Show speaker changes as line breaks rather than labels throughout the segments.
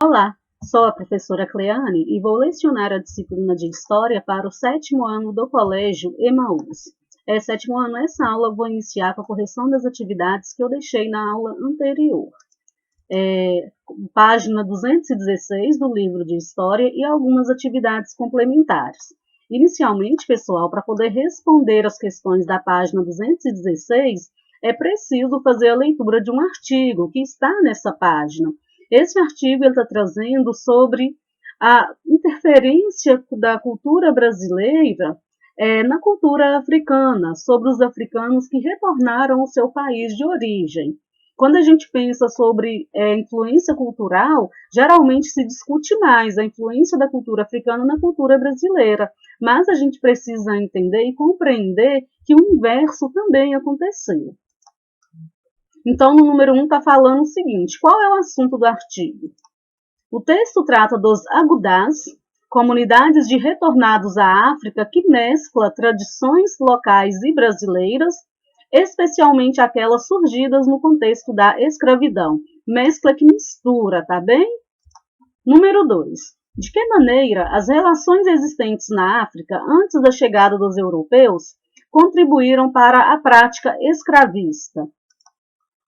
Olá, sou a professora Cleane e vou lecionar a disciplina de História para o 7º ano do Colégio Emaús. Sétimo ano, essa aula eu vou iniciar com a correção das atividades que eu deixei na aula anterior. Página 216 do livro de História e algumas atividades complementares. Inicialmente, pessoal, para poder responder as questões da página 216, é preciso fazer a leitura de um artigo que está nessa página. Esse artigo está trazendo sobre a interferência da cultura brasileira na cultura africana, sobre os africanos que retornaram ao seu país de origem. Quando a gente pensa sobre influência cultural, geralmente se discute mais a influência da cultura africana na cultura brasileira, mas a gente precisa entender e compreender que o inverso também aconteceu. Então, no número 1 está falando o seguinte: qual é o assunto do artigo? O texto trata dos agudás, comunidades de retornados à África que mescla tradições locais e brasileiras, especialmente aquelas surgidas no contexto da escravidão. Mescla que mistura, tá bem? Número 2. De que maneira as relações existentes na África antes da chegada dos europeus contribuíram para a prática escravista?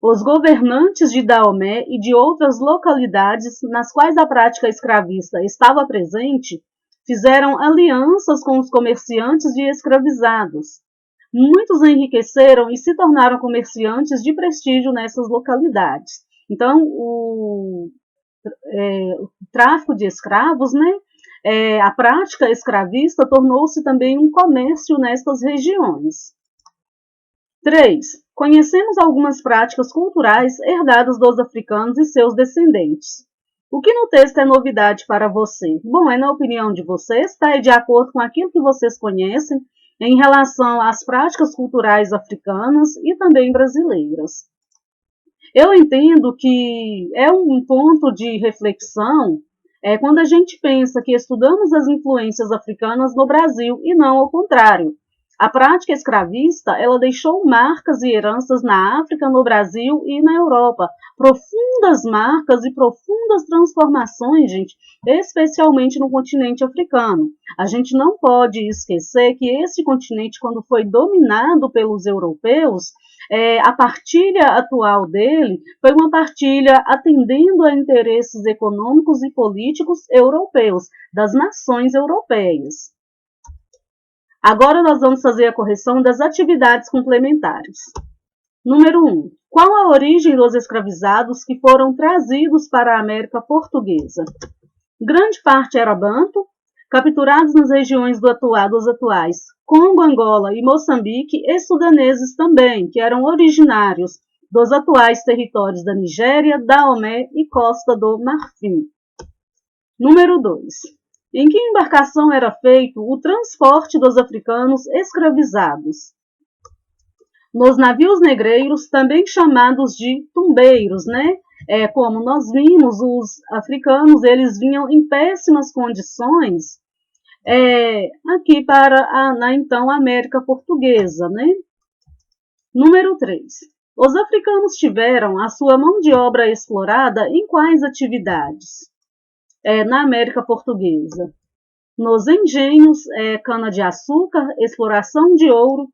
Os governantes de Daomé e de outras localidades nas quais a prática escravista estava presente fizeram alianças com os comerciantes de escravizados. Muitos enriqueceram e se tornaram comerciantes de prestígio nessas localidades. Então, o tráfico de escravos, a prática escravista tornou-se também um comércio nestas regiões. 3. Conhecemos algumas práticas culturais herdadas dos africanos e seus descendentes. O que no texto é novidade para você? Bom, é na opinião de vocês, está de acordo com aquilo que vocês conhecem em relação às práticas culturais africanas e também brasileiras. Eu entendo que é um ponto de reflexão quando a gente pensa que estudamos as influências africanas no Brasil e não ao contrário. A prática escravista, ela deixou marcas e heranças na África, no Brasil e na Europa. Profundas marcas e profundas transformações, gente, especialmente no continente africano. A gente não pode esquecer que esse continente, quando foi dominado pelos europeus, a partilha atual dele foi uma partilha atendendo a interesses econômicos e políticos europeus, das nações europeias. Agora nós vamos fazer a correção das atividades complementares. Número 1. Qual a origem dos escravizados que foram trazidos para a América Portuguesa? Grande parte era banto, capturados nas regiões dos atuais Congo, Angola e Moçambique, e sudaneses também, que eram originários dos atuais territórios da Nigéria, Daomé e Costa do Marfim. Número 2. Em que embarcação era feito o transporte dos africanos escravizados? Nos navios negreiros, também chamados de tumbeiros, como nós vimos, os africanos eles vinham em péssimas condições aqui para então América Portuguesa, Número 3. Os africanos tiveram a sua mão de obra explorada em quais atividades? Na América Portuguesa, nos engenhos, cana-de-açúcar, exploração de ouro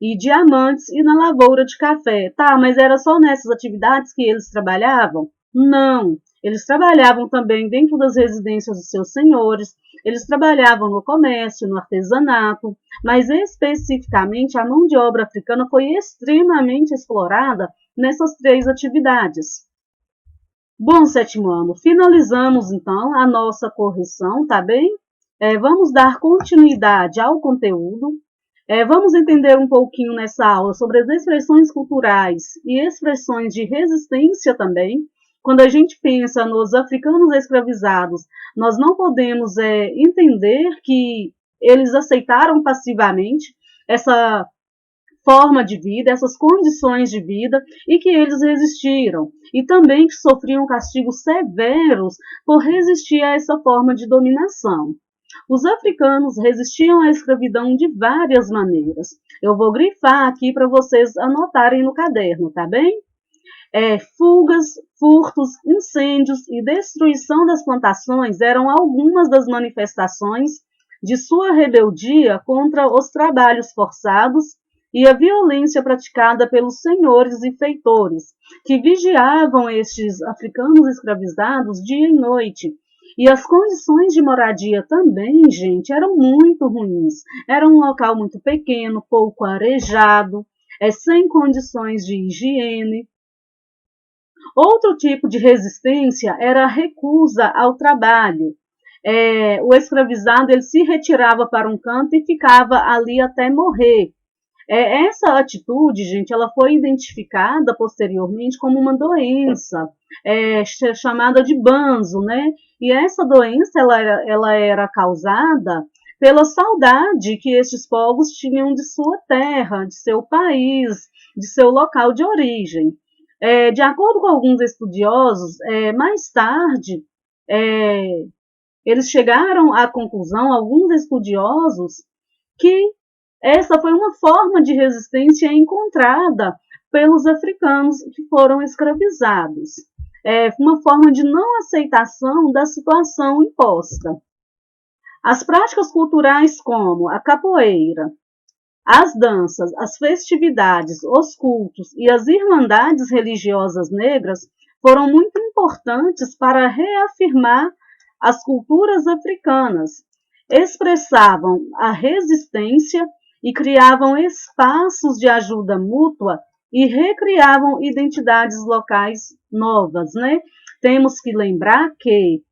e diamantes e na lavoura de café. Tá, mas era só nessas atividades que eles trabalhavam? Não, eles trabalhavam também dentro das residências dos seus senhores, eles trabalhavam no comércio, no artesanato, mas especificamente a mão de obra africana foi extremamente explorada nessas 3 atividades. Bom, 7º ano, finalizamos então a nossa correção, tá bem? Vamos dar continuidade ao conteúdo. Vamos entender um pouquinho nessa aula sobre as expressões culturais e expressões de resistência também. Quando a gente pensa nos africanos escravizados, nós não podemos entender que eles aceitaram passivamente essa forma de vida, essas condições de vida, e que eles resistiram, e também que sofriam castigos severos por resistir a essa forma de dominação. Os africanos resistiam à escravidão de várias maneiras. Eu vou grifar aqui para vocês anotarem no caderno, tá bem? Fugas, furtos, incêndios e destruição das plantações eram algumas das manifestações de sua rebeldia contra os trabalhos forçados e a violência praticada pelos senhores e feitores, que vigiavam estes africanos escravizados dia e noite. E as condições de moradia também, gente, eram muito ruins. Era um local muito pequeno, pouco arejado, sem condições de higiene. Outro tipo de resistência era a recusa ao trabalho. O escravizado ele se retirava para um canto e ficava ali até morrer. Essa atitude, gente, ela foi identificada posteriormente como uma doença chamada de banzo, né? E essa doença ela era causada pela saudade que estes povos tinham de sua terra, de seu país, de seu local de origem. De acordo com alguns estudiosos, mais tarde eles chegaram à conclusão, alguns estudiosos, que essa foi uma forma de resistência encontrada pelos africanos que foram escravizados. Uma forma de não aceitação da situação imposta. As práticas culturais como a capoeira, as danças, as festividades, os cultos e as irmandades religiosas negras foram muito importantes para reafirmar as culturas africanas. Expressavam a resistência e criavam espaços de ajuda mútua e recriavam identidades locais novas, né? Temos que lembrar que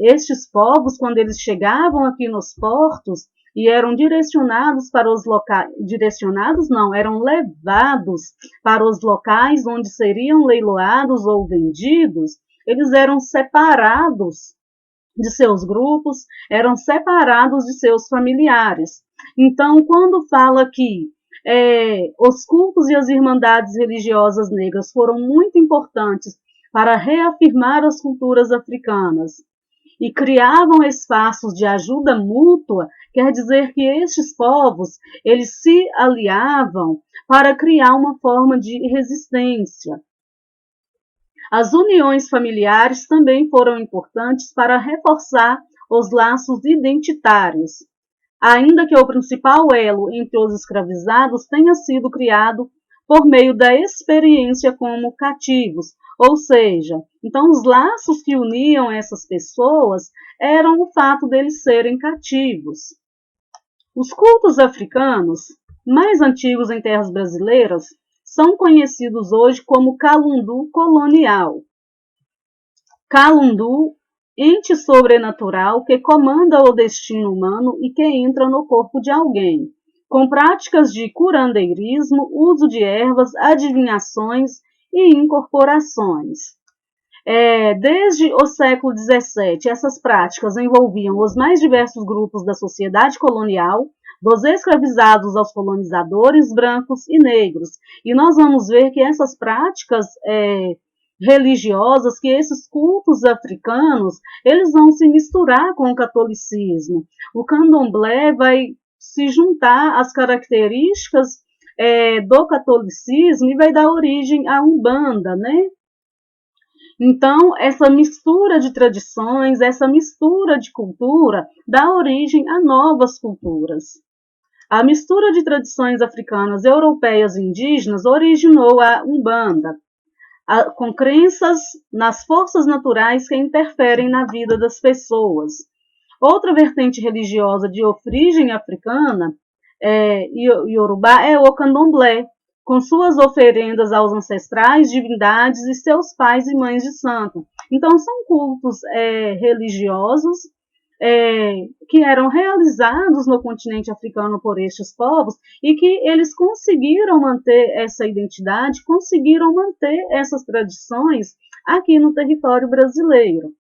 estes povos, quando eles chegavam aqui nos portos, e eram direcionados para os locais, direcionados não, eram levados para os locais onde seriam leiloados ou vendidos, eles eram separados de seus grupos, eram separados de seus familiares. Então, quando fala que os cultos e as irmandades religiosas negras foram muito importantes para reafirmar as culturas africanas e criavam espaços de ajuda mútua, quer dizer que estes povos, eles se aliavam para criar uma forma de resistência. As uniões familiares também foram importantes para reforçar os laços identitários, ainda que o principal elo entre os escravizados tenha sido criado por meio da experiência como cativos, ou seja, então os laços que uniam essas pessoas eram o fato deles serem cativos. Os cultos africanos, mais antigos em terras brasileiras, são conhecidos hoje como calundu colonial. Calundu, ente sobrenatural que comanda o destino humano e que entra no corpo de alguém, com práticas de curandeirismo, uso de ervas, adivinhações e incorporações. Desde o século XVII, essas práticas envolviam os mais diversos grupos da sociedade colonial, dos escravizados aos colonizadores brancos e negros. E nós vamos ver que essas práticas religiosas, que esses cultos africanos, eles vão se misturar com o catolicismo. O candomblé vai se juntar às características do catolicismo e vai dar origem à Umbanda, né? Então, essa mistura de tradições, essa mistura de cultura, dá origem a novas culturas. A mistura de tradições africanas, europeias e indígenas originou a Umbanda, com crenças nas forças naturais que interferem na vida das pessoas. Outra vertente religiosa de origem africana, iorubá, é o candomblé, com suas oferendas aos ancestrais, divindades e seus pais e mães de santo. Então, são cultos religiosos que eram realizados no continente africano por estes povos e que eles conseguiram manter essa identidade, conseguiram manter essas tradições aqui no território brasileiro.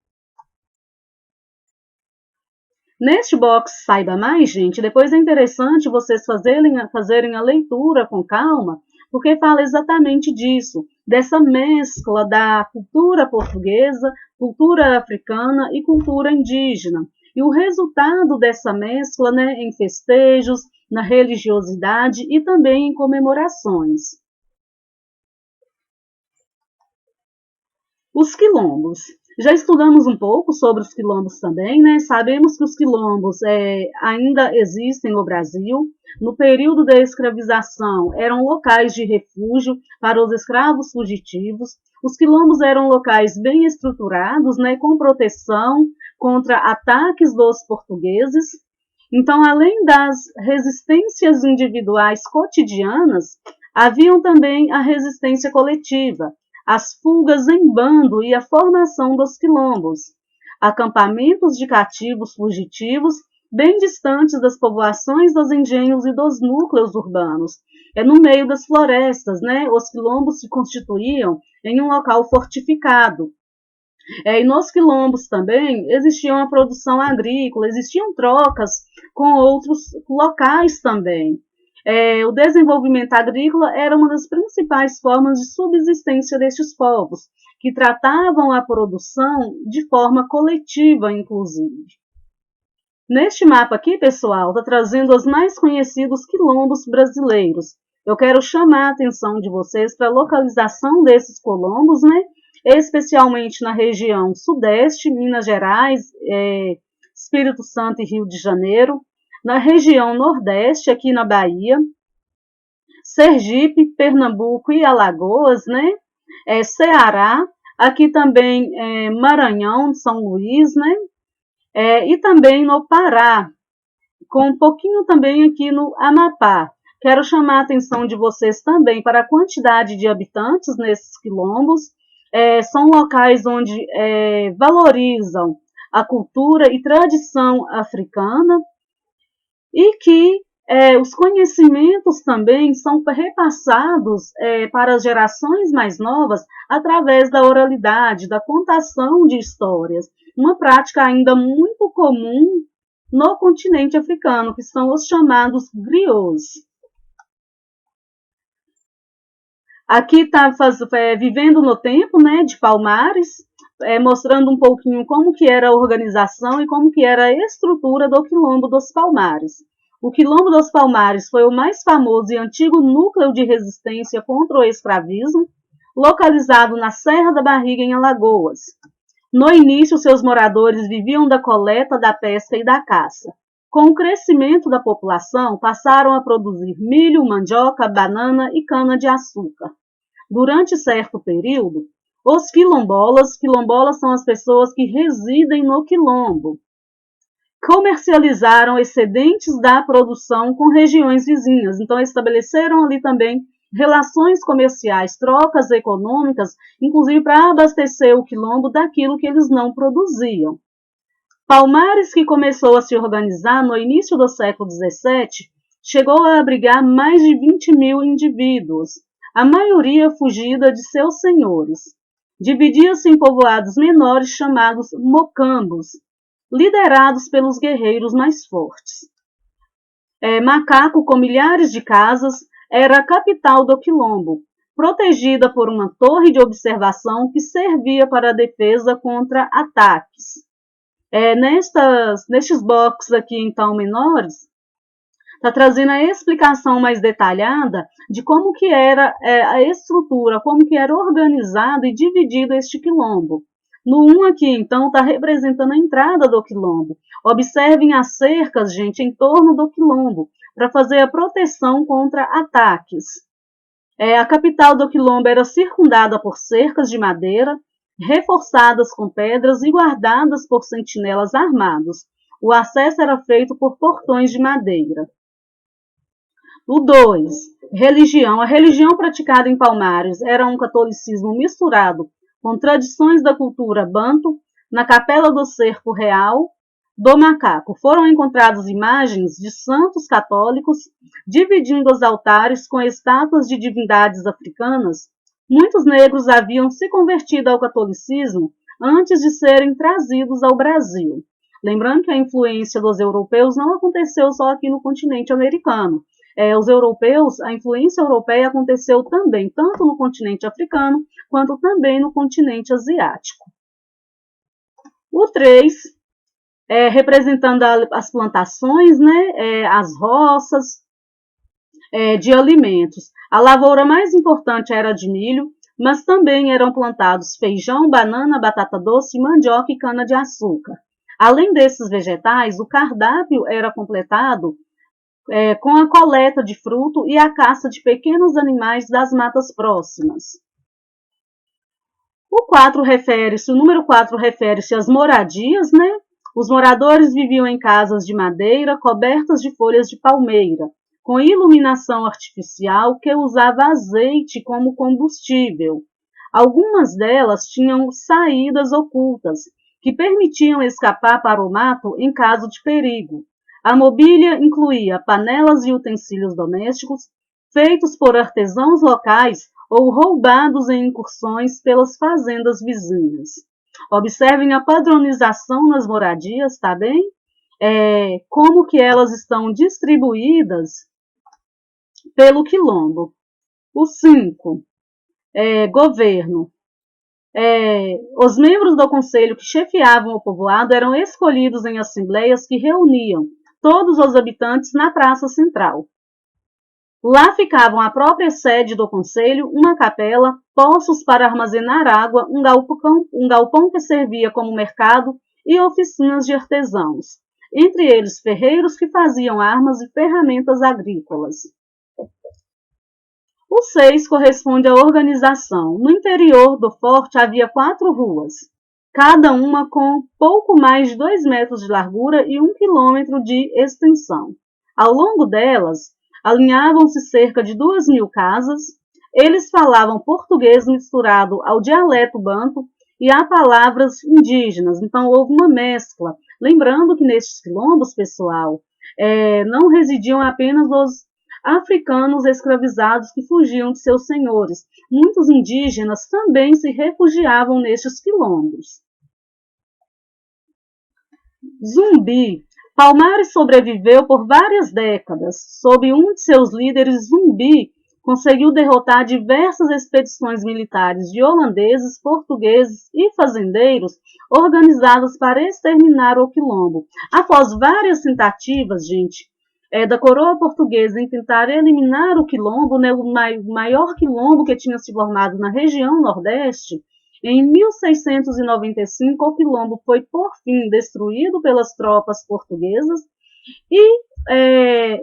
Neste box Saiba Mais, gente, depois é interessante vocês fazerem a leitura com calma, porque fala exatamente disso, dessa mescla da cultura portuguesa, cultura africana e cultura indígena. E o resultado dessa mescla, né, em festejos, na religiosidade e também em comemorações. Os quilombos. Já estudamos um pouco sobre os quilombos também, né? Sabemos que os quilombos ainda existem no Brasil. No período da escravização, eram locais de refúgio para os escravos fugitivos. Os quilombos eram locais bem estruturados, né? Com proteção contra ataques dos portugueses. Então, além das resistências individuais cotidianas, haviam também a resistência coletiva, as fugas em bando e a formação dos quilombos, acampamentos de cativos fugitivos bem distantes das povoações dos engenhos e dos núcleos urbanos. No meio das florestas, né? Os quilombos se constituíam em um local fortificado. E nos quilombos também existia uma produção agrícola, existiam trocas com outros locais também. O desenvolvimento agrícola era uma das principais formas de subsistência destes povos, que tratavam a produção de forma coletiva, inclusive. Neste mapa aqui, pessoal, está trazendo os mais conhecidos quilombos brasileiros. Eu quero chamar a atenção de vocês para a localização desses quilombos, né? Especialmente na região sudeste, Minas Gerais, Espírito Santo e Rio de Janeiro, na região nordeste, aqui na Bahia, Sergipe, Pernambuco e Alagoas, né? Ceará, aqui também Maranhão, São Luís, né? E também no Pará, com um pouquinho também aqui no Amapá. Quero chamar a atenção de vocês também para a quantidade de habitantes nesses quilombos. São locais onde valorizam a cultura e tradição africana e que os conhecimentos também são repassados para as gerações mais novas através da oralidade, da contação de histórias, uma prática ainda muito comum no continente africano, que são os chamados griots. Aqui está Vivendo no Tempo, né, de Palmares, mostrando um pouquinho como que era a organização e como que era a estrutura do Quilombo dos Palmares. O Quilombo dos Palmares foi o mais famoso e antigo núcleo de resistência contra o escravismo, localizado na Serra da Barriga, em Alagoas. No início, seus moradores viviam da coleta, da pesca e da caça. Com o crescimento da população, passaram a produzir milho, mandioca, banana e cana-de-açúcar. Durante certo período, os quilombolas são as pessoas que residem no quilombo, comercializaram excedentes da produção com regiões vizinhas. Então, estabeleceram ali também relações comerciais, trocas econômicas, inclusive para abastecer o quilombo daquilo que eles não produziam. Palmares, que começou a se organizar no início do século XVII, chegou a abrigar mais de 20.000 indivíduos, a maioria fugida de seus senhores. Dividia-se em povoados menores chamados mocambos, liderados pelos guerreiros mais fortes. Macaco, com milhares de casas, era a capital do quilombo, protegida por uma torre de observação que servia para a defesa contra ataques. Nestes blocos aqui, então, menores, está trazendo a explicação mais detalhada de como que era a estrutura, como que era organizado e dividido este quilombo. No 1 aqui, então, está representando a entrada do quilombo. Observem as cercas, gente, em torno do quilombo, para fazer a proteção contra ataques. A capital do quilombo era circundada por cercas de madeira, reforçadas com pedras e guardadas por sentinelas armados. O acesso era feito por portões de madeira. O 2, religião. A religião praticada em Palmares era um catolicismo misturado com tradições da cultura banto. Na capela do Cerco Real do Macaco foram encontradas imagens de santos católicos dividindo os altares com estátuas de divindades africanas. Muitos negros haviam se convertido ao catolicismo antes de serem trazidos ao Brasil. Lembrando que a influência dos europeus não aconteceu só aqui no continente americano. Os europeus, a influência europeia aconteceu também, tanto no continente africano, quanto também no continente asiático. O 3, representando as plantações, né, as roças de alimentos. A lavoura mais importante era de milho, mas também eram plantados feijão, banana, batata doce, mandioca e cana-de-açúcar. Além desses vegetais, o cardápio era completado com a coleta de fruto e a caça de pequenos animais das matas próximas. O número 4 refere-se às moradias, né? Os moradores viviam em casas de madeira cobertas de folhas de palmeira, com iluminação artificial que usava azeite como combustível. Algumas delas tinham saídas ocultas, que permitiam escapar para o mato em caso de perigo. A mobília incluía panelas e utensílios domésticos, feitos por artesãos locais ou roubados em incursões pelas fazendas vizinhas. Observem a padronização nas moradias, tá bem? Como que elas estão distribuídas pelo quilombo. O 5, governo. Os membros do conselho que chefiavam o povoado eram escolhidos em assembleias que reuniam todos os habitantes na praça central. Lá ficavam a própria sede do conselho, uma capela, poços para armazenar água, um galpão que servia como mercado e oficinas de artesãos, entre eles ferreiros que faziam armas e ferramentas agrícolas. O 6 corresponde à organização. No interior do forte havia 4 ruas, cada uma com pouco mais de 2 metros de largura e 1 quilômetro de extensão. Ao longo delas, alinhavam-se cerca de 2.000 casas. Eles falavam português misturado ao dialeto banto e a palavras indígenas. Então, houve uma mescla. Lembrando que nestes quilombos, pessoal, não residiam apenas os africanos escravizados que fugiam de seus senhores. Muitos indígenas também se refugiavam nestes quilombos. Zumbi. Palmares sobreviveu por várias décadas. Sob um de seus líderes, Zumbi conseguiu derrotar diversas expedições militares de holandeses, portugueses e fazendeiros organizadas para exterminar o quilombo. Após várias tentativas, da coroa portuguesa em tentar eliminar o quilombo, né, o maior quilombo que tinha se formado na região nordeste, em 1695 o quilombo foi por fim destruído pelas tropas portuguesas e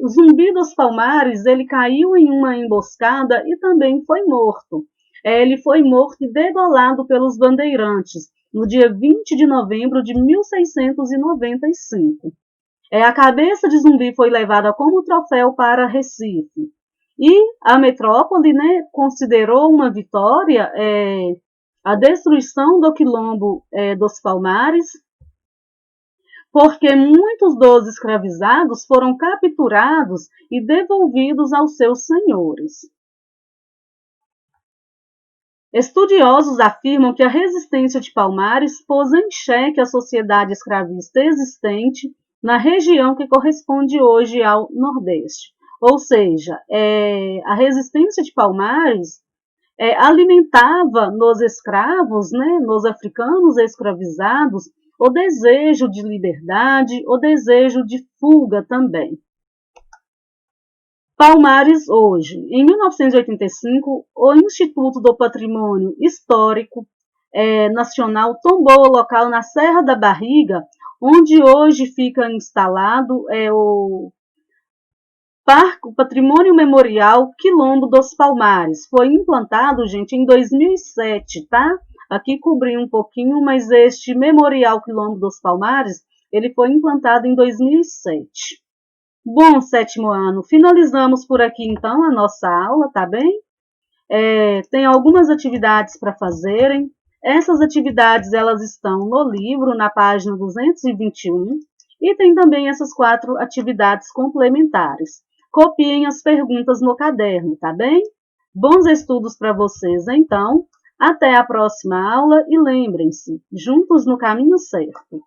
o Zumbi dos Palmares ele caiu em uma emboscada e também foi morto. Ele foi morto e degolado pelos bandeirantes no dia 20 de novembro de 1695. A cabeça de Zumbi foi levada como troféu para Recife. E a metrópole, né, considerou uma vitória a destruição do quilombo dos Palmares, porque muitos dos escravizados foram capturados e devolvidos aos seus senhores. Estudiosos afirmam que a resistência de Palmares pôs em xeque a sociedade escravista existente na região que corresponde hoje ao Nordeste. Ou seja, a resistência de Palmares alimentava nos escravos, né, nos africanos escravizados, o desejo de liberdade, o desejo de fuga também. Palmares hoje. Em 1985, o Instituto do Patrimônio Histórico Nacional tombou o local na Serra da Barriga, onde hoje fica instalado o Patrimônio Memorial Quilombo dos Palmares. Foi implantado, em 2007, tá? Aqui cobri um pouquinho, mas este Memorial Quilombo dos Palmares, ele foi implantado em 2007. Bom, 7º ano, finalizamos por aqui então a nossa aula, tá bem? Tem algumas atividades para fazerem. Essas atividades elas estão no livro, na página 221, e tem também essas 4 atividades complementares. Copiem as perguntas no caderno, tá bem? Bons estudos para vocês, então. Até a próxima aula e lembrem-se, juntos no caminho certo.